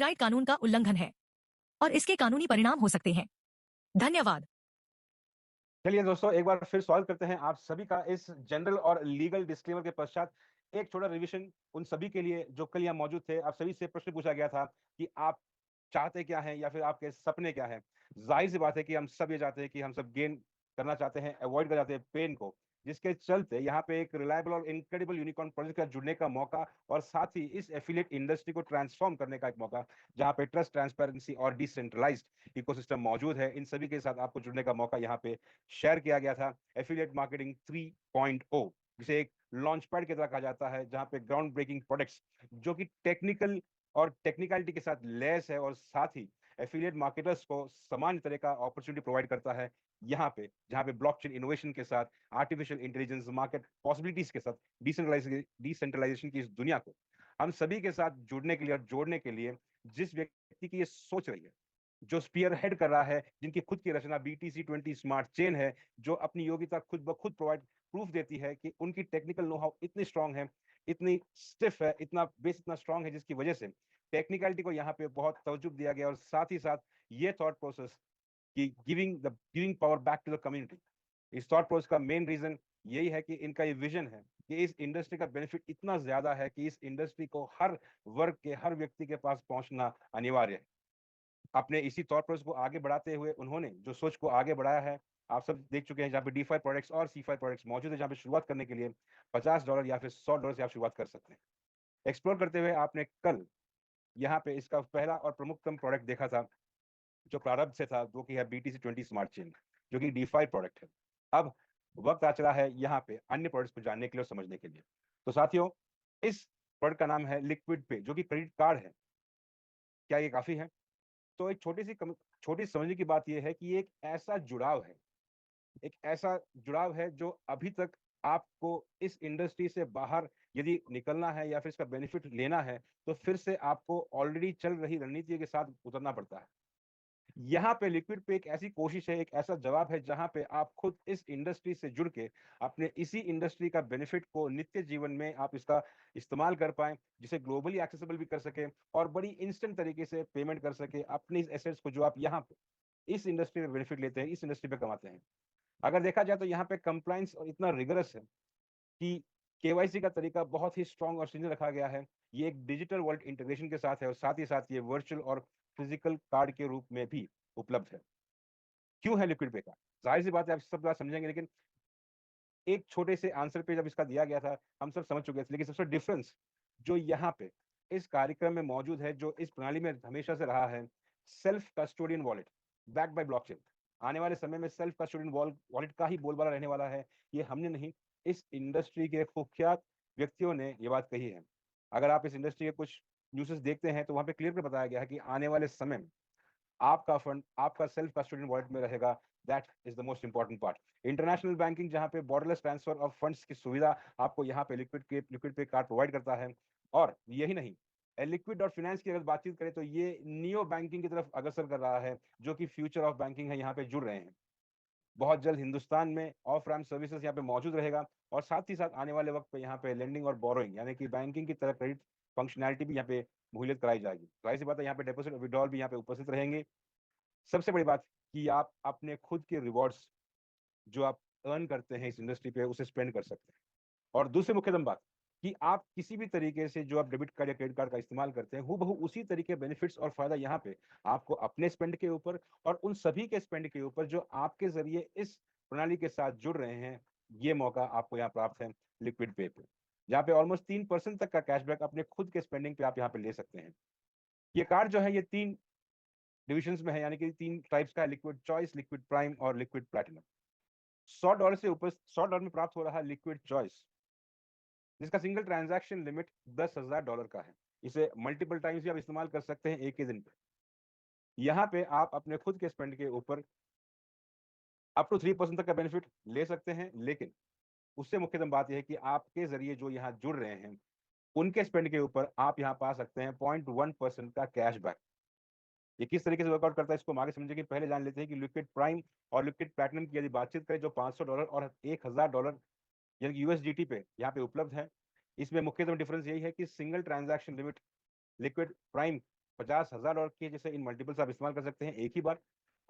Copyright कानून का उल्लंघन है और इसके कानूनी परिणाम हो सकते हैं। धन्यवाद। चलिए दोस्तों, एक बार फिर स्वागत करते हैं आप सभी का इस जनरल और लीगल डिस्क्लेमर के पश्चात। एक छोटा रिवीजन उन सभी के लिए जो कल यहाँ मौजूद थे। आप सभी से प्रश्न पूछा गया था कि आप चाहते क्या हैं या फिर आपके सपने क्या हैं। जाहिर सी बात है कि हम सब ये चाहते हैं कि हम सब गेन करना चाहते हैं, अवॉइड करना चाहते हैं पेन को, जिसके चलते यहाँ पे एक रिलायबल और इनक्रेडिबल यूनिकॉर्न प्रोजेक्ट का जुड़ने का मौका और साथ ही इस एफिलिएट इंडस्ट्री को ट्रांसफॉर्म करने का एक मौका, जहाँ पे ट्रस्ट, ट्रांसपेरेंसी और डिसेंट्रलाइज्ड इकोसिस्टम मौजूद है। इन सभी के साथ आपको जुड़ने का मौका यहाँ पे शेयर किया गया था। एफिलिएट मार्केटिंग 3.0, जिसे एक लॉन्च पैड की तरह कहा जाता है, जहाँ पे ग्राउंड ब्रेकिंग प्रोडक्ट्स जो कि टेक्निकल और टेक्निकलिटी के साथ लैस है और साथ ही एफिलिएट मार्केटर्स को समान तरह का अपॉर्चुनिटी प्रोवाइड करता है। यहाँ पे जहाँ पे ब्लॉकचेन इनोवेशन के साथ, आर्टिफिशियल इंटेलिजेंस, मार्केट पॉसिबिलिटीज के साथ, डिसेंट्रलाइजेशन की इस दुनिया को हम सभी के साथ जुड़ने के लिए और जोड़ने के लिए जिस व्यक्ति की ये सोच रही है, जो स्पीयर हेड कर रहा है, जिनकी खुद की रचना BTC20 स्मार्ट चेन है, जो अपनी योग्यता खुद ब खुद प्रोवाइड प्रूफ देती है कि उनकी टेक्निकल नो हाउ इतनी स्ट्रांग है, इतनी स्टिफ है, इतना बेस इतना स्ट्रांग है, जिसकी वजह से टेक्निकलिटी को यहाँ पे बहुत तवज्जो दिया गया। और साथ ही साथ ये थॉट प्रोसेस कि giving power back to the community, इस थॉट प्रोसेस का मेन रीजन यही है कि इनका ये विजन है कि इस इंडस्ट्री का बेनिफिट इतना ज्यादा है कि इस इंडस्ट्री को हर वर्ग के हर व्यक्ति के पास पहुंचना अनिवार्य है। अपने इसी थॉट प्रोसेस को आगे बढ़ाते हुए उन्होंने जो सोच को आगे बढ़ाया है, आप सब देख चुके हैं, जहाँ पे DeFi प्रोडक्ट्स और CeFi प्रोडक्ट्स मौजूद है, जहाँ पे शुरुआत करने के लिए $50 या फिर $100 से आप शुरुआत कर सकते हैं। एक्सप्लोर करते हुए आपने कल यहाँ पे इसका पहला और प्रमुखतम प्रोडक्ट देखा था, जो प्रारंभ से था, जो कि है BTC20 स्मार्ट चेन, जो कि DeFi प्रोडक्ट है। अब वक्त आ चला है यहाँ पे अन्य प्रोडक्ट्स को जानने के लिए और समझने के लिए। तो साथियों, इस प्रोडक्ट का नाम है लिक्विड पे, जो कि क्रेडिट कार्ड है। क्या ये काफी है? तो एक छोटी समझने की बात यह है कि ये एक ऐसा जुड़ाव है जो अभी तक आपको इस इंडस्ट्री से बाहर यदि निकलना है या फिर इसका बेनिफिट लेना है, तो फिर से आपको ऑलरेडी चल रही रणनीति के साथ उतरना पड़ता है। यहाँ पे लिक्विड पे एक ऐसी कोशिश है, एक ऐसा जवाब है, जहां पे आप खुद इस इंडस्ट्री से जुड़ के अपने इसी इंडस्ट्री का बेनिफिट को नित्य जीवन में आप इसका इस्तेमाल कर पाए, जिसे ग्लोबली एक्सेसिबल भी कर सके और बड़ी इंस्टेंट तरीके से पेमेंट कर सके अपनी एसेट्स को, जो आप यहाँ पे इस इंडस्ट्री में बेनिफिट लेते हैं, इस इंडस्ट्री पे कमाते हैं। अगर देखा जाए तो यहाँ पे कंप्लाइंस इतना रिगरस है कि KYC का तरीका बहुत ही स्ट्रांग और सीनियर रखा गया है। ये एक डिजिटल वर्ल्ड इंटीग्रेशन के साथ है और साथ ही साथ ये वर्चुअल और फिजिकल कार्ड के रूप में भी उपलब्ध है। क्यों है लिक्विड पे का? जाहिर सी बात है, आप सब बात समझेंगे, लेकिन एक छोटे से आंसर पे जब इसका दिया गया था, हम सब समझ चुके थे। लेकिन सबसे डिफरेंस जो यहाँ पे इस कार्यक्रम में मौजूद है, जो इस प्रणाली में हमेशा से रहा है, self custodian wallet backed by blockchain. आने वाले समय में सेल्फ कस्टोडियन वॉलेट का ही बोलबाला रहने वाला है। ये हमने नहीं, इस इंडस्ट्री के कुख्यात व्यक्तियों ने ये बात कही है। अगर आप इस इंडस्ट्री के कुछ न्यूज़ेस देखते हैं, तो वहां पे क्लियर कर बताया गया है कि आने वाले समय में आपका फंड आपका सेल्फ कस्टोडियन वॉलेट में रहेगा। That is the most important part. International banking, जहां पे बॉर्डरलेस ट्रांसफर ऑफ फंड्स की सुविधा आपको यहाँ पे लिक्विड पे कार्ड प्रोवाइड करता है। और यही नहीं, लिक्विड और फाइनेंस की अगर बातचीत करें, तो ये नियो बैंकिंग की तरफ अग्रसर कर रहा है, जो कि फ्यूचर ऑफ बैंकिंग है, यहाँ पे जुड़ रहे हैं। बहुत जल्द हिंदुस्तान में ऑफ रैम्प सर्विसेज यहाँ पे मौजूद रहेगा और साथ ही साथ आने वाले वक्त पे यहाँ पे लेंडिंग और बोरोइंग, यानी कि बैंकिंग की तरह क्रेडिट फंक्शनैलिटी भी यहाँ पे मुहैया कराई जाएगी। जाहिर सी बात है, यहाँ पे डिपॉजिट और विड्रॉल भी यहाँ पे उपस्थित रहेंगे। सबसे बड़ी बात कि आप अपने खुद के रिवॉर्ड्स जो आप अर्न करते हैं इस इंडस्ट्री पे, उसे स्पेंड कर सकते हैं। और दूसरी मुख्यतम बात कि आप किसी भी तरीके से जो आप डेबिट कार्ड या क्रेडिट कार्ड का इस्तेमाल करते हैं, हूबहू उसी तरीके बेनिफिट्स और फायदा यहाँ पे आपको अपने स्पेंड के ऊपर और उन सभी के स्पेंड के ऊपर जो आपके जरिए इस प्रणाली के साथ जुड़ रहे हैं, ये मौका आपको यहाँ प्राप्त है लिक्विड पे पे, जहाँ पे ऑलमोस्ट 3% तक का कैशबैक अपने खुद के स्पेंडिंग पे आप यहाँ पे ले सकते हैं। ये कार्ड जो है, ये 3 डिविजन्स में है, यानी कि 3 टाइप्स का है, लिक्विड चॉइस, लिक्विड प्राइम और लिक्विड प्लैटिनम। $100 से ऊपर $100 में प्राप्त हो रहा है लिक्विड चॉइस, जिसका सिंगल ट्रांजैक्शन लिमिट $10,000 का है। इसे मल्टीपल टाइम्स भी आप इस्तेमाल कर सकते हैं एक ही दिन पे। यहाँ पे आप अपने खुद के स्पेंड के ऊपर अप टू 3% तक का बेनिफिट ले सकते हैं, लेकिन उससे मुख्यतम बात यह है कि आपके जरिए जो यहाँ जुड़ रहे हैं, उनके स्पेंड के ऊपर आप यहाँ पा सकते हैं 0.1% का कैशबैक। ये किस तरीके से वर्कआउट करता है, इसको हम आगे समझेंगे। पहले जान लेते हैं कि लिक्विड प्राइम और लिक्विड प्लैटिनम की यदि बातचीत करें, जो $500 और $1,000 यानी कि USDT पे यहाँ पे उपलब्ध है। इसमें मुख्यतम डिफरेंस यही है कि single transaction limit liquid prime $50,000 की जैसे इन मल्टीपल्स आप इस्तेमाल कर सकते हैं एक ही बार,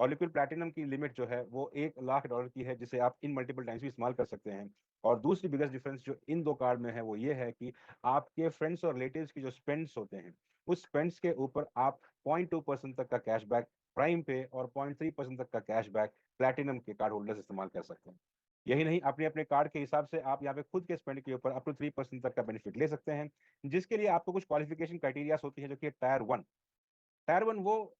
और लिक्विड प्लैटिनम की लिमिट जो है वो $1,00,000 की है, जिसे आप इन मल्टीपल टाइम्स भी इस्तेमाल कर सकते हैं। और दूसरी बिगेस्ट डिफरेंस जो इन दो कार्ड में है वो ये है कि आपके फ्रेंड्स और रिलेटिव्स की जो स्पेंड्स होते हैं, उस स्पेंड्स के ऊपर आप 0.2% तक का कैशबैक प्राइम पे और 0.3% तक का कैशबैक प्लैटिनम के कार्ड होल्डर्स इस्तेमाल कर सकते हैं। यही नहीं, अपने अपने कार्ड के हिसाब से आप यहाँ पे खुद के स्पेंड के ऊपर अप टू 3% तक का बेनिफिट ले सकते हैं, जिसके लिए आपको कुछ क्वालिफिकेशन क्राइटेरियाज होती है, जो कि टायर वन वो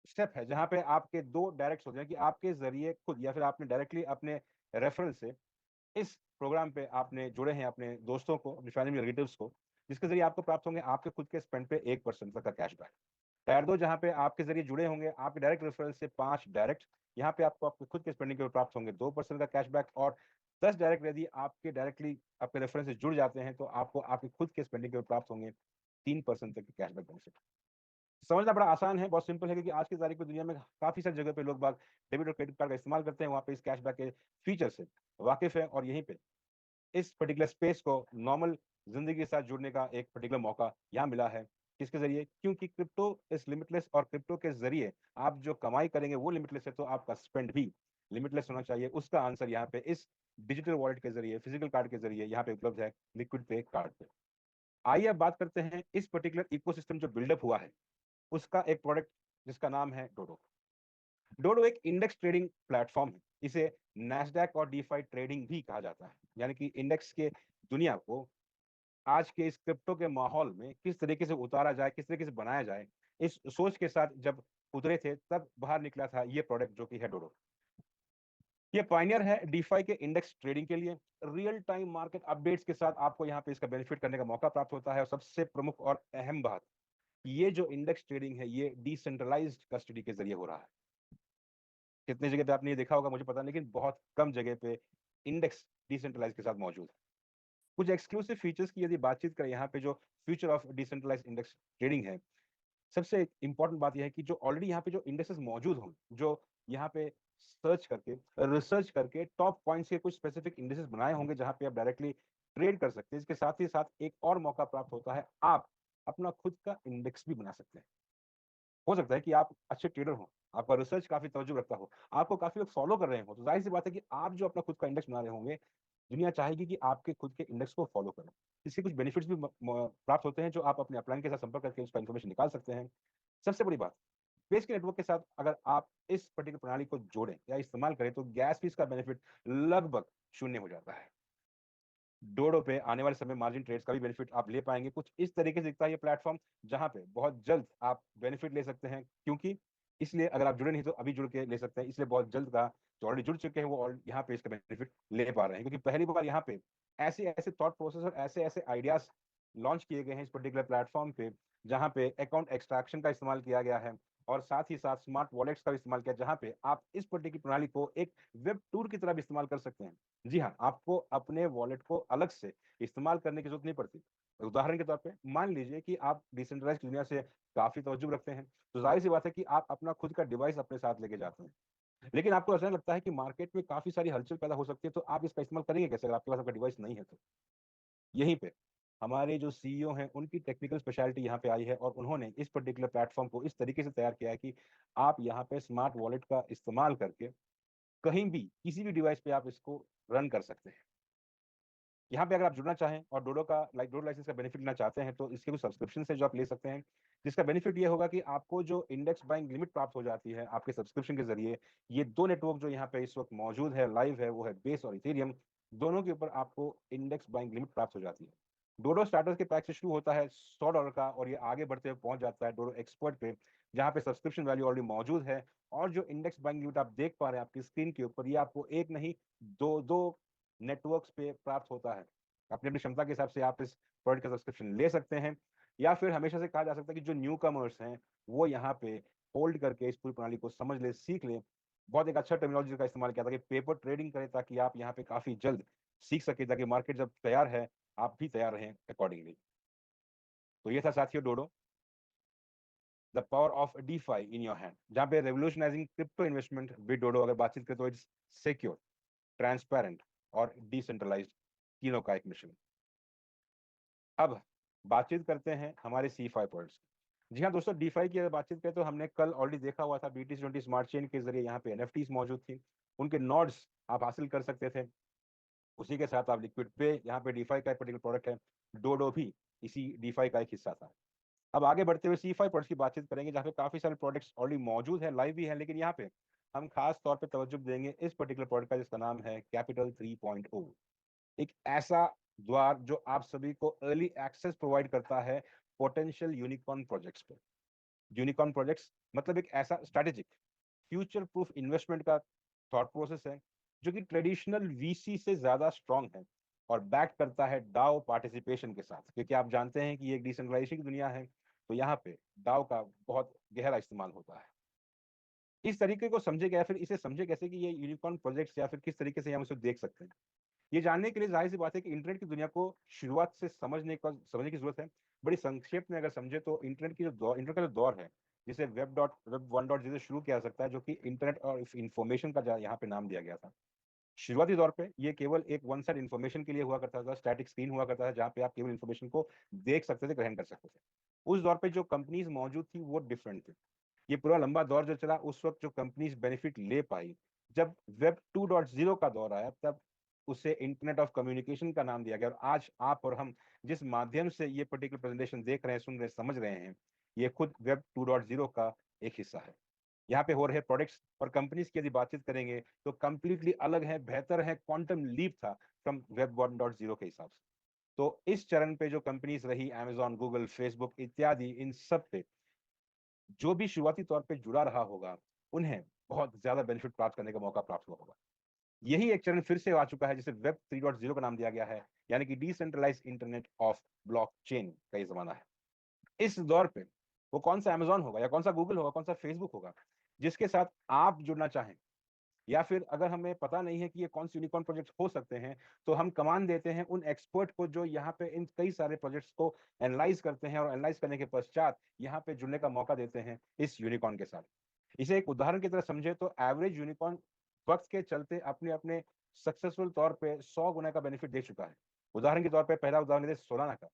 स्टेप है जहां पे आपके दो डायरेक्ट होते हैं कि आपके जरिए खुद या फिर आपने डायरेक्टली अपने रेफरल से इस प्रोग्राम पे आपने जुड़े हैं अपने दोस्तों को, अपनी फैमिली रिलेटिव्स को, जिसके जरिए आपको प्राप्त होंगे आपके खुद के स्पेंड पे 1% तक का कैशबैक। टायर 2 जहाँ पे आपके जरिए जुड़े होंगे आपके डायरेक्ट रेफरल से 5 डायरेक्ट, यहाँ पे आपको आपके खुद के स्पेंडिंग के ऊपर प्राप्त होंगे 2% का कैशबैक, और 10 डायरेक्ट यदि आपके डायरेक्टली आपके रेफरेंस से जुड़ जाते हैं तो आपको आपके खुद के स्पेंडिंग के ऊपर प्राप्त होंगे 3% तक के कैशबैक बेनिफिट। समझना बड़ा आसान है, बहुत सिंपल है, क्योंकि आज की तारीख में दुनिया में काफी सारी जगह पे लोग बाग डेबिट और क्रेडिट कार्ड का इस्तेमाल करते हैं, वहाँ पे इस कैशबैक के फीचर से वाकिफ है, और यहीं पे इस पर्टिकुलर स्पेस को नॉर्मल जिंदगी के साथ जुड़ने का एक पर्टिकुलर मौका यहाँ मिला है। किसके जरिए? क्योंकि क्रिप्टो इज लिमिटलेस, और क्रिप्टो के जरिए आप जो कमाई करेंगे वो लिमिटलेस है, तो आपका स्पेंड भी लिमिटलेस होना चाहिए। उसका आंसर यहाँ पे इस डिजिटल वॉलेट के जरिए, फिजिकल कार्ड के जरिए यहाँ पे उपलब्ध है, लिक्विड पे कार्ड पे। आइए अब बात करते हैं इस पर्टिकुलर इकोसिस्टम जो बिल्डअप हुआ है उसका एक प्रोडक्ट, जिसका नाम है डोडो। डोडो एक इंडेक्स ट्रेडिंग प्लेटफॉर्म है, इसे नैस्डैक और डीफाई ट्रेडिंग भी कहा जाता है, यानी कि इंडेक्स के दुनिया को आज के इस क्रिप्टो के माहौल में किस तरीके से उतारा जाए, किस तरीके से बनाया जाए, इस सोच के साथ जब उतरे थे तब बाहर निकला था ये प्रोडक्ट जो कि है डोडो। ये पायनियर है डीफाई के इंडेक्स ट्रेडिंग के लिए। रियल टाइम मार्केट अपडेट्स के साथ आपको यहाँ पे इसका बेनिफिट करने का मौका प्राप्त होता है, और सबसे प्रमुख और अहम बात, ये जो इंडेक्स ट्रेडिंग है ये डिसेंट्रलाइज्ड कस्टडी के जरिए हो रहा है। कितनी जगह पे आपने ये देखा होगा मुझे पता नहीं, लेकिन बहुत कम जगह पे इंडेक्स डिसेंट्रलाइज के साथ मौजूद है। कुछ एक्सक्लूसिव फीचर्स की यदि बातचीत करें यहाँ पे, जो future of decentralized index trading है, सबसे इंपॉर्टेंट बात यह है कि जो ऑलरेडी यहाँ पे जो इंडेक्सेस मौजूद हों, जो यहाँ पे सर्च करके रिसर्च करके टॉप पॉइंट्स के कुछ स्पेसिफिक इंडेक्सेस बनाए होंगे जहाँ पे आप डायरेक्टली ट्रेड कर सकते हैं। इसके साथ ही साथ एक और मौका प्राप्त होता है, आप अपना खुद का इंडेक्स भी बना सकते हैं। हो सकता है कि आप अच्छे ट्रेडर हो, आपका रिसर्च काफी तवज्जो रखता हो, आपको काफी लोग फॉलो कर रहे हो, तो जाहिर सी बात है कि आप जो अपना खुद का इंडेक्स बना रहे होंगे, दुनिया चाहेगी कि आपके खुद के इंडेक्स को फॉलो करें। इससे कुछ बेनिफिट्स भी प्राप्त होते हैं, जो आप अपने अपलाइन के साथ संपर्क करके उसका इन्फॉर्मेशन निकाल सकते हैं। सबसे बड़ी बात, पेज के नेटवर्क के साथ अगर आप इस पर्टिकुलर प्रणाली को जोड़ें या इस्तेमाल करें तो गैस फीस का बेनिफिट लगभग शून्य हो जाता है। डोडो पे आने वाले समय मार्जिन ट्रेड्स का भी बेनिफिट आप ले पाएंगे। कुछ इस तरीके से दिखता है ये प्लेटफॉर्म, जहां पे बहुत जल्द आप बेनिफिट ले सकते हैं, क्योंकि इसलिए अगर आप जुड़े नहीं तो अभी जुड़ के ले सकते हैं, इसलिए बहुत जल्द का जो ऑलरेडी जुड़ चुके हैं वो यहाँ पे इसका बेनिफिट ले पा रहे हैं, क्योंकि पहली बार यहाँ पे ऐसे ऐसे थॉट प्रोसेस और ऐसे ऐसे आइडियाज लॉन्च किए गए हैं इस पर्टिकुलर प्लेटफॉर्म पे, जहाँ पे अकाउंट एक्सट्रैक्शन का इस्तेमाल किया गया है, और साथ ही साथ स्मार्ट वॉलेट्स का भी इस्तेमाल किया, जहाँ पे आप इस पर्टिकुलर प्रणाली को एक वेब टूर की तरह भी इस्तेमाल कर सकते हैं। जी हाँ, आपको अपने वॉलेट को अलग से इस्तेमाल करने की जरूरत नहीं पड़ती। उदाहरण के तौर पे मान लीजिए कि आप डिसेंट्रलाइज दुनिया से काफी तवज्जो रखते हैं, तो जाहिर सी बात है कि आप अपना खुद का डिवाइस अपने साथ लेके जाते हैं, लेकिन आपको ऐसा लगता है कि मार्केट में काफी सारी हलचल पैदा हो सकती है, तो आप इसका इस्तेमाल करेंगे कैसे अगर आपके पास आपका डिवाइस नहीं है तो? यहीं पे हमारे जो सीईओ हैं उनकी टेक्निकल स्पेशलिटी यहाँ पे आई है, और उन्होंने इस पर्टिकुलर प्लेटफॉर्म को इस तरीके से तैयार किया है कि आप यहाँ पे स्मार्ट वॉलेट का इस्तेमाल करके कहीं भी किसी भी डिवाइस पे आप इसको रन कर सकते हैं। यहाँ पे अगर आप जुड़ना चाहें और डोडो लाइसेंस का बेनिफिट लेना चाहते हैं, तो इसके कुछ सब्सक्रिप्शन है जो आप ले सकते हैं, जिसका बेनिफिट ये होगा कि आपको जो इंडेक्स बाइंग लिमिट प्राप्त हो जाती है आपके सब्सक्रिप्शन के जरिए। ये दो नेटवर्क जो यहाँ पे इस वक्त मौजूद है, लाइव है, वो है बेस और इथेरियम। दोनों के ऊपर आपको इंडेक्स बाइंग लिमिट प्राप्त हो जाती है। डोडो स्टार्टर्स के पैक से शुरू होता है $100 का, और ये आगे बढ़ते हुए पहुंच जाता है डोडो एक्सपर्ट पे, जहाँ पे सब्सक्रिप्शन वैल्यू ऑलरेडी मौजूद है। और जो इंडेक्स बाइंग लिमिट आप देख पा रहे हैं आपकी स्क्रीन के ऊपर, ये आपको एक नहीं दो दो नेटवर्क्स पे प्राप्त होता है। अपनी अपनी क्षमता के हिसाब से आप इस प्रोडक्ट का सब्सक्रिप्शन ले सकते हैं, या फिर हमेशा से कहा जा सकता है कि जो न्यू कमर्स हैं वो यहाँ पे होल्ड करके इस पूरी प्रणाली को समझ ले, सीख ले। बहुत एक अच्छा टर्मिनोलॉजी का इस्तेमाल किया था कि पेपर ट्रेडिंग करें, ताकि आप यहाँ पे काफी जल्द सीख सके, ताकि मार्केट जब तैयार है आप भी तैयार रहें अकॉर्डिंगली। तो ये था साथियों Dodo, the power of DeFi in your hand, जहाँ पे revolutionising crypto investment with Dodo. अगर बातचीत करें तो इट्स सिक्योर, ट्रांसपेरेंट और डिसेंट्रलाइज्ड, तीनों का एक मिशन। अब बातचीत करते हैं हमारे C5 प्रोडक्ट्स की। जी हाँ दोस्तों, DeFi की अगर बातचीत करें तो हमने कल ऑलरेडी देखा हुआ था, BTC20 स्मार्ट चेन के जरिए यहाँ पे NFTs मौजूद थी, उनके नोड्स आप हासिल कर सकते थे। उसी के साथ आप लिक्विड पे, यहाँ पे DeFi का एक पर्टिकुलर प्रोडक्ट है, डोडो भी इसी DeFi का एक हिस्सा था। अब आगे बढ़ते हुए C5 प्रोडक्ट्स की बातचीत करेंगे, जहाँ पे काफी सारे प्रोडक्ट्स ऑलरेडी मौजूद है, लाइव भी है, लेकिन यहाँ पे हम खास तौर पे तवज्जो देंगे इस पर्टिकुलर प्रोडक्ट का जिसका नाम है कैपिटल 3.0। एक ऐसा द्वार जो आप सभी को अर्ली एक्सेस प्रोवाइड करता है पोटेंशियल यूनिकॉर्न प्रोजेक्ट्स पे। यूनिकॉर्न प्रोजेक्ट्स मतलब एक ऐसा स्ट्रेटेजिक फ्यूचर प्रूफ इन्वेस्टमेंट का थॉट प्रोसेस है जो कि ट्रेडिशनल VC से ज्यादा स्ट्रांग है और बैक करता है डाओ पार्टिसिपेशन के साथ, क्योंकि आप जानते हैं कि ये एक डिसेंट्रलाइजेशन की दुनिया है, तो यहाँ पे डाओ का बहुत गहरा इस्तेमाल होता है। इस तरीके को समझे गया, फिर इसे समझे कैसे कि ये यूनिकॉर्न प्रोजेक्ट्स या फिर किस तरीके से हम इसे देख सकते हैं। ये जानने के लिए जाहिर सी बात है कि इंटरनेट की दुनिया को शुरुआत से समझने की जरूरत है। बड़ी संक्षेप में अगर समझे तो इंटरनेट का जो दौर है, जिसे वेब 1.0 शुरू किया जा सकता है, जो कि इंटरनेट और इंफॉर्मेशन का यहाँ पे नाम दिया गया था। शुरुआती दौर पे ये केवल एक वन साइड इन्फॉर्मेशन के लिए हुआ करता था, स्टैटिक स्क्रीन हुआ करता था जहाँ पे आप केवल इन्फॉर्मेशन को देख सकते थे, ग्रहण कर सकते थे। उस दौर पे जो कंपनीज मौजूद थी वो डिफरेंट थी। ये पूरा लंबा दौर जो चला, उस वक्त जो कंपनीज बेनिफिट ले पाई, जब वेब 2.0 का दौर आया तब उसे इंटरनेट ऑफ कम्युनिकेशन का नाम दिया गया। और आज आप और हम जिस माध्यम से ये पर्टिकुलर प्रेजेंटेशन देख रहे हैं, सुन रहे हैं, समझ रहे हैं, ये खुद वेब 2.0 का एक हिस्सा है। यहाँ पे हो रहे प्रोडक्ट्स और कंपनीज की यदि बातचीत करेंगे तो कंप्लीटली अलग है, बेहतर है, क्वांटम लीप था फ्रॉम वेब 1.0 के हिसाब से। तो इस चरण पे जो कंपनीज रही, Amazon, गूगल, फेसबुक इत्यादि, इन सब पे जो भी शुरुआती तौर पे जुड़ा रहा होगा, उन्हें बहुत ज्यादा बेनिफिट प्राप्त करने का मौका प्राप्त हुआ होगा। यही एक चरण फिर से आ चुका है, जिसे वेब 3.0 का नाम दिया गया है, यानी कि डिसेंट्रलाइज इंटरनेट ऑफ ब्लॉकचेन का ये जमाना है। इस दौर पे वो कौन सा Amazon होगा या कौन सा गूगल होगा, कौन सा फेसबुक होगा जिसके साथ आप जुड़ना चाहें, या फिर अगर हमें पता नहीं है कि ये कौन से यूनिकॉर्न प्रोजेक्ट हो सकते हैं, तो हम कमान देते हैं उन एक्सपर्ट को जो यहाँ पे इन कई सारे प्रोजेक्ट्स को एनालाइज करते हैं, और एनालाइज करने के पश्चात यहाँ पे जुड़ने का मौका देते हैं इस यूनिकॉर्न के साथ। इसे एक उदाहरण की तरह समझे तो एवरेज यूनिकॉर्न वक्त के चलते अपने अपने सक्सेसफुल तौर पे 100 गुना का बेनिफिट दे चुका है। उदाहरण के तौर पे पहला उदाहरण है सोलाना का।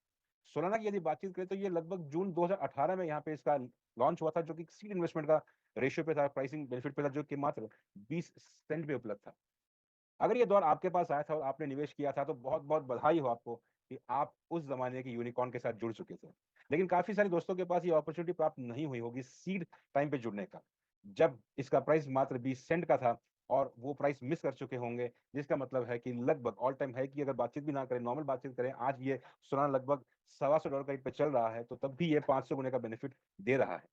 सोलाना की यदि बातचीत करें तो ये लगभग जून 2018 में यहाँ पे इसका लॉन्च हुआ था, जो कि सीड इन्वेस्टमेंट का रेशियो पे था, प्राइसिंग बेनिफिट पे था, जो कि मात्र 20 सेंट पे उपलब्ध था। अगर ये दौर आपके पास आया था और आपने निवेश किया था तो बहुत बहुत बधाई हो आपको कि आप उस जमाने के यूनिकॉर्न के साथ जुड़ चुके थे। लेकिन काफी सारे दोस्तों के पास ये अपॉर्चुनिटी प्राप्त नहीं हुई होगी सीड टाइम पे जुड़ने का, जब इसका प्राइस मात्र 20 सेंट का था, और वो प्राइस मिस कर चुके होंगे, जिसका मतलब है कि लगभग ऑल टाइम है कि अगर बातचीत भी ना करें, नॉर्मल बातचीत करें, आज ये सोना लगभग $125 का रेट पे चल रहा है, तो तब भी ये 500 गुने का बेनिफिट दे रहा है।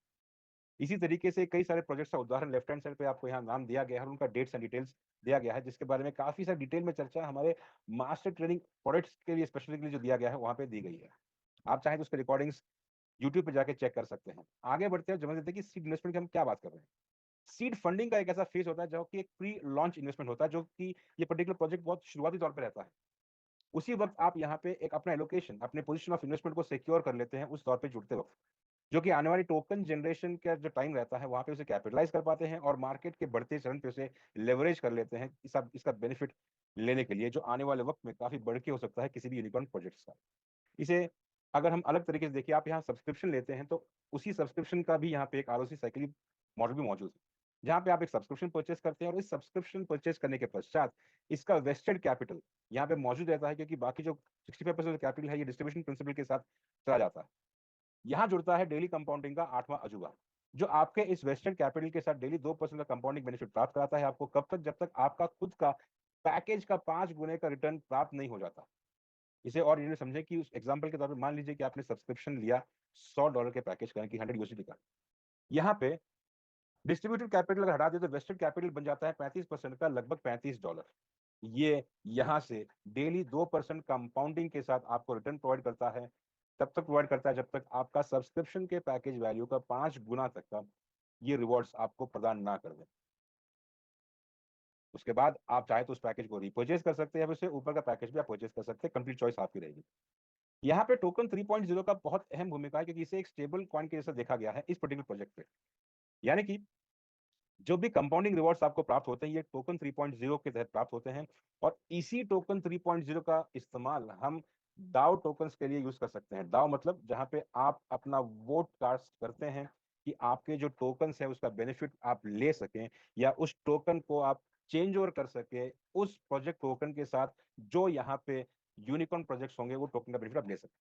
इसी तरीके से कई सारे प्रोजेक्ट्स का उदाहरण लेफ्ट हैंड साइड पे आपको यहाँ नाम दिया गया है और उनका डेट्स एंड डिटेल्स दिया गया है, जिसके बारे में काफी सारी डिटेल में चर्चा हमारे मास्टर ट्रेनिंग प्रोडक्ट्स के लिए स्पेसिफिकली जो दिया गया है वहां पे दी गई है। आप चाहें तो उसके रिकॉर्डिंग्स यूट्यूब पे जाके चेक कर सकते हैं। आगे बढ़ते हैं, समझ लेते हैं कि सीड इन्वेस्टमेंट की हम क्या बात कर रहे हैं। सीड फंडिंग का एक ऐसा फेज होता है जो कि एक प्री लॉन्च इन्वेस्टमेंट होता है, जो कि ये पर्टिकुलर प्रोजेक्ट बहुत शुरुआती तौर पर रहता है। उसी वक्त आप यहाँ पे एक अपना एलोकेशन, अपने पोजीशन ऑफ इन्वेस्टमेंट को सिक्योर कर लेते हैं उस दौर पे जुड़ते वक्त, जो कि आने वाली टोकन जनरेशन का जो टाइम रहता है वहां पे उसे कैपिटलाइज कर पाते हैं और मार्केट के बढ़ते चरण पे उसे लेवरेज कर लेते हैं इसका बेनिफिट लेने के लिए, जो आने वाले वक्त में काफी बढ़ के हो सकता है किसी भी यूनिकॉर्न प्रोजेक्ट्स का। इसे अगर हम अलग तरीके से देखिए, आप यहाँ सब्सक्रिप्शन लेते हैं तो उसी सब्सक्रिप्शन का भी यहाँ पे एक ROC साइकिल मॉडल भी मौजूद है, जहाँ पे आप एक सब्सक्रिप्शन परचेस करते हैं और इस सब्सक्रिप्शन परचेस करने के पश्चात इसका वेस्टेड कैपिटल यहाँ पे मौजूद रहता है, क्योंकि बाकी जो 65% कैपिटल है ये डिस्ट्रीब्यूशन प्रिंसिपल के साथ चला जाता है। यहाँ जुड़ता है डेली कंपाउंडिंग का आठवां अजूबा, जो आपके इस वेस्टेड कैपिटल के साथ डेली 2% का कंपाउंडिंग बेनिफिट प्राप्त कराता है आपको, कब तक, जब तक आपका खुद का पैकेज का 5 गुने का रिटर्न प्राप्त नहीं हो जाता। इसे और ये समझे कि उस एग्जांपल के तौर पे मान लीजिए कि आपने सब्सक्रिप्शन लिया $100 के पैकेज का, कि 100 USD का। यहाँ पे डिस्ट्रीब्यूटेड कैपिटल अगर हटा दे तो वेस्टेड कैपिटल बन जाता है 35% का, लगभग $35। ये यहाँ से डेली 2% कंपाउंडिंग के साथ आपको रिटर्न प्रोवाइड करता है, तब तक प्रोवाइड करता है जब तक आपका सब्सक्रिप्शन के पैकेज वैल्यू का 5 गुना तक का ये रिवॉर्ड्स आपको प्रदान ना कर दे। उसके बाद आप चाहे तो उस पैकेज को रिपर्चेज कर सकते हैं, या फिर उससे ऊपर का पैकेज भी आप परचेज कर सकते हैं, कंप्लीट चॉइस आपकी रहेगी। यहाँ पे टोकन 3.0 का बहुत अहम भूमिका है, क्योंकि इसे एक स्टेबल कॉइन के जैसा देखा गया है इस पर्टिकुलर प्रोजेक्ट पे। यानी कि जो भी कंपाउंडिंग रिवॉर्ड्स आपको प्राप्त होते हैं ये टोकन 3.0 के तहत प्राप्त होते हैं, और इसी टोकन 3.0 का इस्तेमाल हम डाउ टोकन्स के लिए यूज कर सकते हैं। डाउ मतलब जहां पे आप अपना वोट कास्ट करते हैं कि आपके जो टोकन्स है उसका बेनिफिट आप ले सकें, या उस टोकन को आप चेंज ओवर कर सके उस प्रोजेक्ट टोकन के साथ जो यहाँ पे यूनिकॉर्न प्रोजेक्ट्स होंगे वो टोकन का बेनिफिट आप ले सकें।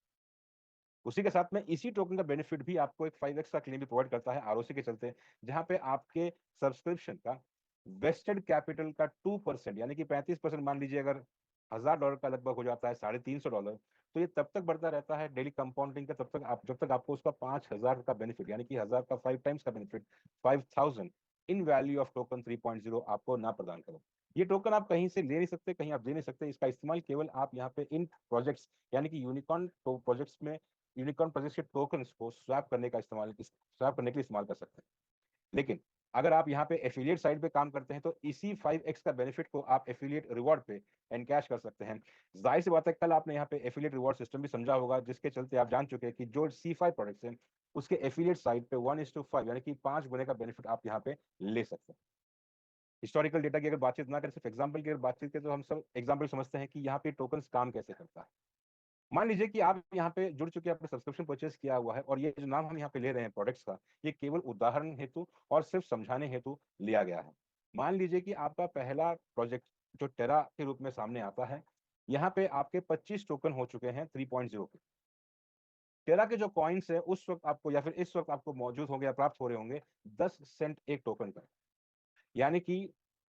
उसी के साथ में इसी टोकन का बेनिफिट भी आपको एक 5x का क्लेम भी प्रोवाइड करता है आरओसी के चलते, जहां पे आपके सब्सक्रिप्शन का वेस्टेड कैपिटल का 2% यानी कि 35% मान लीजिए अगर $1000 का लगभग हो जाता है $350, तो ये तब तक बढ़ता रहता है डेली कंपाउंडिंग का, तब तक आप जब तक आपको उसका 5000 का बेनिफिट यानी कि 1000 का 5 टाइम्स का benefit 5000 in value of token 3.0 आपको ना प्रदान करो। ये टोकन आप कहीं से ले नहीं सकते, कहीं आप दे नहीं सकते, इसका इस्तेमाल केवल आप यहाँ पे इन प्रोजेक्ट्स यानी कि यूनिकॉर्न प्रोजेक्ट्स में यूनिकॉर्न प्रोजेक्ट के टोकन्स को स्वैप करने का स्वैप करने के लिए इस्तेमाल कर सकते हैं। लेकिन अगर आप यहाँ पे एफिलिएट साइड पे काम करते हैं तो इसी 5x का बेनिफिट को आप एफिलिएट रिवॉर्ड पे एनकैश कर सकते हैं। जाहिर सी बात है कल आपने यहाँ पे एफिलिएट रिवॉर्ड सिस्टम भी समझा होगा, जिसके चलते आप जान चुके हैं कि जो C5 प्रोडक्ट्स हैं उसके एफिलिएट साइड पे 1:5 यानी कि 5 गुने का बेनिफिट आप यहाँ पे ले सकते हैं। हिस्टोरिकल डेटा की अगर बातचीत ना करें, सिर्फ एग्जाम्पल की अगर बातचीत करें, तो हम सब एग्जाम्पल समझते हैं कि यहाँ पे टोकन्स काम कैसे करता है। मान लीजिए कि आप यहाँ पे जुड़ चुके हैं, आपने सब्सक्रिप्शन परचेस किया हुआ है, और ये जो नाम हम यहाँ पे ले रहे हैं प्रोडक्ट्स का, ये केवल उदाहरण हेतु और सिर्फ समझाने हेतु लिया गया है। मान लीजिए कि आपका पहला प्रोजेक्ट जो टेरा के रूप में सामने आता है, यहाँ पे आपके 25 टोकन हो चुके हैं 3.0 के। टेरा के जो कॉइन्स है उस वक्त आपको या फिर इस वक्त आपको मौजूद होंगे या प्राप्त हो रहे होंगे 10 सेंट एक टोकन का। यानी कि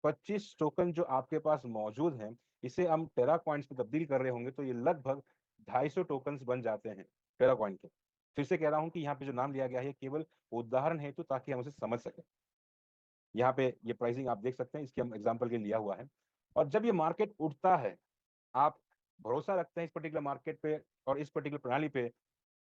25 टोकन जो आपके पास मौजूद हैं, इसे हम टेरा कॉइन्स में तब्दील कर रहे होंगे तो ये लगभग 250 टोकन्स बन जाते हैं टेरा कॉइन के। फिर से कह रहा हूं कि यहाँ पे जो नाम लिया गया है केवल उदाहरण हेतु, ताकि हम उसे समझ सकें। यहाँ पे ये प्राइसिंग आप देख सकते हैं, इसकी हम एग्जाम्पल के लिए लिया हुआ है। और जब ये मार्केट उठता है, आप भरोसा रखते हैं इस पर्टिकुलर मार्केट पे और इस पर्टिकुलर प्रणाली पे,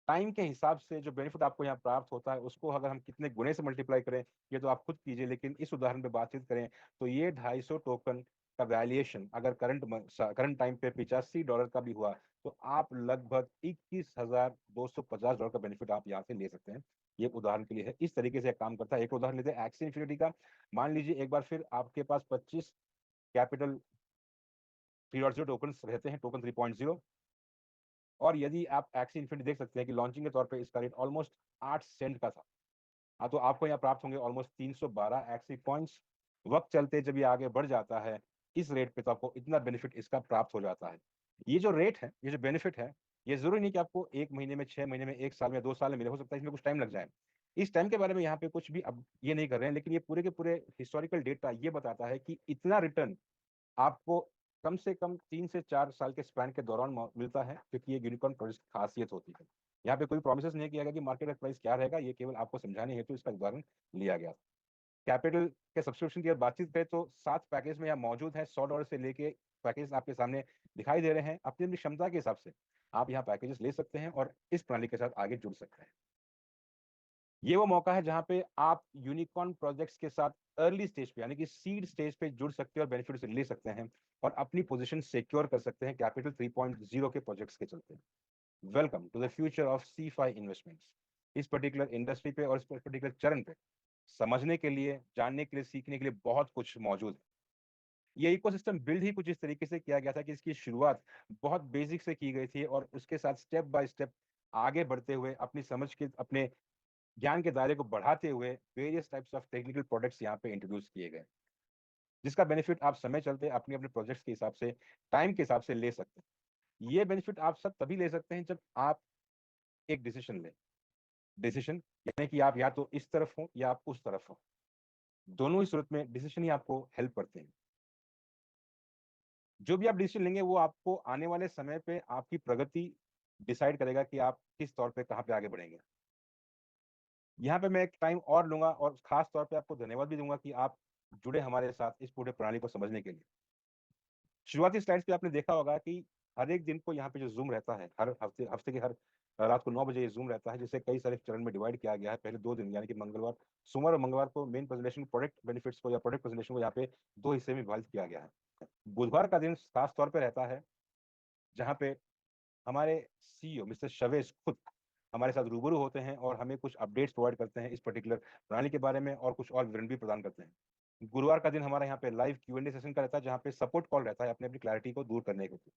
टाइम के हिसाब से जो बेनिफिट आपको यहाँ प्राप्त होता है उसको अगर हम कितने गुने से मल्टीप्लाई करें ये तो आप खुद कीजिए, लेकिन इस उदाहरण पे बातचीत करें तो ये 250 टोकन का वैल्यूएशन अगर करंट टाइम पे $85 का भी हुआ तो आप लगभग $21,250 का बेनिफिट आप यहाँ से ले सकते हैं। ये उदाहरण के लिए है, इस तरीके से काम करता है। एक उदाहरण लेते हैं एक्सी इन्फिनिटी का। मान लीजिए एक बार फिर आपके पास 25 कैपिटल 3.0 टोकन रहते हैं, टोकन 3.0, और यदि आप एक्सी इन्फिनिटी देख सकते हैं कि लॉन्चिंग के तौर पे इसका रेट ऑलमोस्ट 8 सेंट का था। हाँ, तो आपको यहाँ प्राप्त होंगे ऑलमोस्ट 312 एक्सी पॉइंट्स। वक्त चलते जब ये आगे बढ़ जाता है इस रेट पे तो आपको इतना बेनिफिट इसका प्राप्त हो जाता है। ये जो रेट है, ये जो बेनिफिट है, ये जरूरी नहीं कि आपको 1 महीने में, 6 महीने में, 1 साल में, 2 साल में मिले, हो सकता है इसमें कुछ टाइम लग जाए। इस टाइम के बारे में यहाँ पे कुछ भी अब ये नहीं कर रहे हैं, लेकिन ये पूरे के पूरे हिस्टोरिकल डेटा ये बताता है कि इतना रिटर्न आपको कम से कम 3 से 4 साल के स्पैन के दौरान मिलता है, क्योंकि ये यूनिकॉर्न प्रोजेक्ट की खासियत होती है। यहाँ पे कोई प्रोमिस नहीं किया गया कि मार्केट का प्राइस क्या रहेगा, ये केवल आपको समझाने हेतु इसका उदाहरण लिया गया। कैपिटल के सब्सक्रिप्शन की बातचीत करें तो 7 पैकेज में यहाँ मौजूद है। $100 से लेके पैकेज आपके सामने दिखाई दे रहे हैं। अपनी अपनी क्षमता के हिसाब से आप यहाँ पैकेजेस ले सकते हैं और इस प्रणाली के साथ आगे जुड़ सकते हैं। ये वो मौका है जहां पे आप यूनिकॉर्न प्रोजेक्ट्स के साथ अर्ली स्टेज पे यानी कि सीड स्टेज पे जुड़ सकते हैं और बेनिफिट से ले सकते हैं और अपनी पोजीशन सिक्योर कर सकते हैं कैपिटल 3.0 के प्रोजेक्ट्स के चलते। Welcome to the future of C5 investments. इस पर्टिकुलर इंडस्ट्री पे और इस पर्टिकुलर चरण पे समझने के लिए, जानने के लिए, सीखने के लिए बहुत कुछ मौजूद है। ये इकोसिस्टम बिल्ड ही कुछ इस तरीके से किया गया था कि इसकी शुरुआत बहुत बेसिक से की गई थी और उसके साथ स्टेप बाय स्टेप आगे बढ़ते हुए अपनी समझ के, अपने ज्ञान के दायरे को बढ़ाते हुए various types of technical products यहाँ पे इंट्रोड्यूस किए गए, जिसका बेनिफिट आप समय चलते अपने अपने प्रोजेक्ट्स के हिसाब से, टाइम के हिसाब से ले सकते हैं। ये बेनिफिट आप सब तभी ले सकते हैं जब आप एक डिसीजन लें। डिसीजन यानी कि आप या तो इस तरफ हो या आप उस तरफ हो, दोनों ही सूरत में डिसीजन ही आपको हेल्प करते हैं। जो भी आप डिसीजन लेंगे वो आपको आने वाले समय पे आपकी प्रगति डिसाइड करेगा कि आप किस तौर पे कहाँ पे आगे बढ़ेंगे। यहाँ पे मैं एक टाइम और लूंगा और खास तौर पे आपको धन्यवाद भी दूंगा कि आप जुड़े हमारे साथ इस पूरे प्रणाली को समझने के लिए। शुरुआती स्लाइड्स पे आपने देखा होगा कि हर एक दिन को यहाँ पे जो जूम रहता है, हर हफ्ते हफ्ते के हर रात को 9 बजे ये जूम रहता है, जिसे कई सारे चरण में डिवाइड किया गया है। पहले 2 दिन यानी कि मंगलवार, सोमवार और मंगलवार को मेन प्रेजेंटेशन प्रोडक्ट बेनिफिट्स को या प्रोडक्ट प्रेजेंटेशन को यहाँ पे 2 हिस्से में विभाजित किया गया है। बुधवार का दिन खास तौर पे रहता है जहाँ पे हमारे सीईओ मिस्टर शवेश खुद हमारे साथ रूबरू होते हैं और हमें कुछ अपडेट्स प्रोवाइड करते हैं इस पर्टिकुलर प्रणाली के बारे में और कुछ और विवरण भी प्रदान करते हैं। गुरुवार का दिन हमारा यहाँ पे लाइव Q&A सेशन का रहता है, जहाँ पे सपोर्ट कॉल रहता है अपनी अपनी क्लैरिटी को दूर करने के लिए।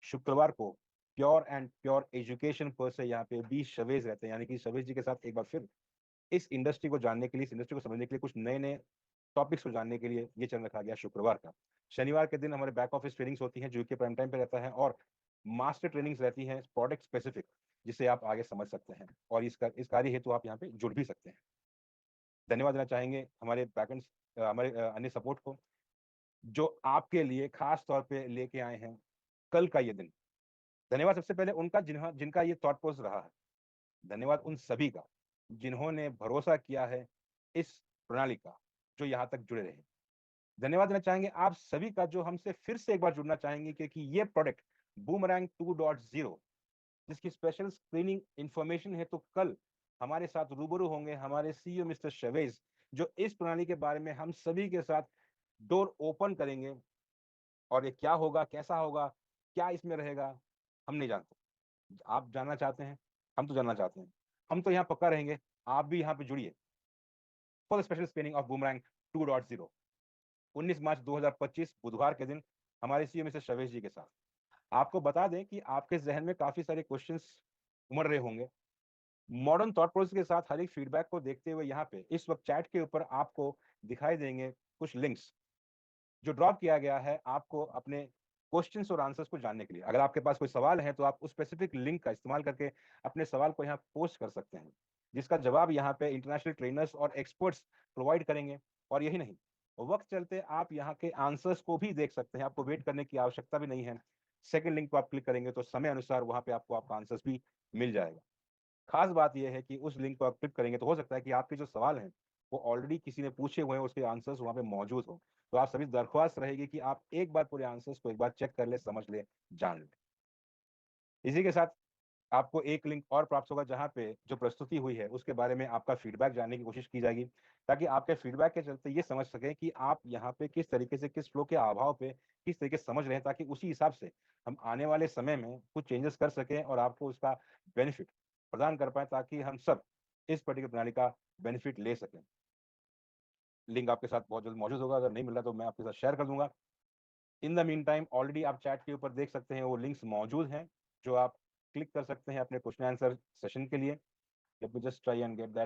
शुक्रवार को प्योर एंड प्योर एजुकेशन पर से यहाँ पे बी शवेज रहते हैं, यानी कि शवेज जी के साथ एक बार फिर इस इंडस्ट्री को जानने के लिए, इस इंडस्ट्री को समझने के लिए, कुछ नए नए टॉपिक्स को जानने के लिए ये चैनल रखा गया शुक्रवार का। शनिवार के दिन हमारे बैक ऑफिस ट्रेनिंग्स होती हैं जो कि प्राइम टाइम पे रहता है, और मास्टर ट्रेनिंग्स रहती हैं प्रोडक्ट स्पेसिफिक, जिसे आप आगे समझ सकते हैं, और इस कार्य हेतु आप यहाँ पे जुड़ भी सकते हैं। धन्यवाद देना चाहेंगे हमारे बैकेंड हमारे अन्य सपोर्ट को, जो आपके लिए खास तौर पे लेके आए हैं कल का ये दिन। धन्यवाद सबसे पहले उनका जिनका ये थॉट प्रोसेस रहा है। धन्यवाद उन सभी का जिन्होंने भरोसा किया है इस प्रणाली का, जो यहाँ तक जुड़े रहे। धन्यवाद देना चाहेंगे आप सभी का जो हमसे फिर से एक बार जुड़ना चाहेंगे, क्योंकि ये प्रोडक्ट बूमरैंग 2.0 जिसकी स्पेशल स्क्रीनिंग इंफॉर्मेशन है, तो कल हमारे साथ रूबरू होंगे हमारे सीईओ मिस्टर शवेज, जो इस प्रणाली के बारे में हम सभी के साथ डोर ओपन करेंगे। और ये क्या होगा, कैसा होगा, क्या इसमें रहेगा, हम नहीं जानते। आप जानना चाहते हैं, हम तो जानना चाहते हैं, हम तो यहाँ पक्का रहेंगे। आप भी यहाँ पे जुड़िए for the special screening of boomerang 2.0 19 मार्च 2025 बुधवार के दिन हमारे सीएम मिस्टर शवेश जी के साथ। आपको बता दें कि आपके जहन में काफी सारे क्वेश्चंस उमड़ रहे होंगे। मॉडर्न थॉट प्रोसेस के साथ हर एक फीडबैक को देखते हुए यहाँ पे इस वक्त चैट के ऊपर आपको दिखाई देंगे कुछ लिंक्स जो ड्रॉप किया गया है आपको अपने क्वेश्चंस और आंसर्स को जानने के लिए। अगर आपके पास कोई सवाल है तो आप उस स्पेसिफिक लिंक का इस्तेमाल करके अपने सवाल को यहाँ पोस्ट कर सकते हैं, जिसका जवाब यहाँ पे इंटरनेशनल ट्रेनर्स और एक्सपर्ट्स प्रोवाइड करेंगे। और यही नहीं, वक्त चलते आप यहाँ के आंसर्स को भी देख सकते हैं, आपको वेट करने की आवश्यकता भी नहीं है। सेकंड लिंक पर आप क्लिक करेंगे तो समय अनुसार वहां पे आपको आपका आंसर्स भी मिल जाएगा। खास बात यह है कि उस लिंक को आप क्लिक करेंगे तो हो सकता है कि आपके जो सवाल हैं वो ऑलरेडी किसी ने पूछे हुए हैं, उसके आंसर्स वहां पे मौजूद हो। तो आप सभी दरख्वास्त रहेगी कि आप एक बार पूरे आंसर्स को एक बार चेक कर ले, समझ ले, जान ले। इसी के साथ आपको एक लिंक और प्राप्त होगा जहां पे जो प्रस्तुति हुई है उसके बारे में आपका फीडबैक जानने की कोशिश की जाएगी, ताकि आपके फीडबैक के चलते ये समझ सकें कि आप यहाँ पे किस तरीके से, किस फ्लो के अभाव पे किस तरीके से समझ रहे हैं, ताकि उसी हिसाब से हम आने वाले समय में कुछ चेंजेस कर सकें और आपको उसका बेनिफिट प्रदान कर पाए, ताकि हम सब इस पर्टिकुलर प्रणाली का बेनिफिट ले सकें। लिंक आपके साथ बहुत जल्द मौजूद होगा, अगर नहीं मिल रहा तो मैं आपके साथ शेयर कर दूंगा। In the mean time already आप चैट के ऊपर देख सकते हैं वो लिंक्स मौजूद हैं जो आप क्लिक कर सकते हैं अपने क्वेश्चन आंसर सेशन के लिए। Let me just try and get that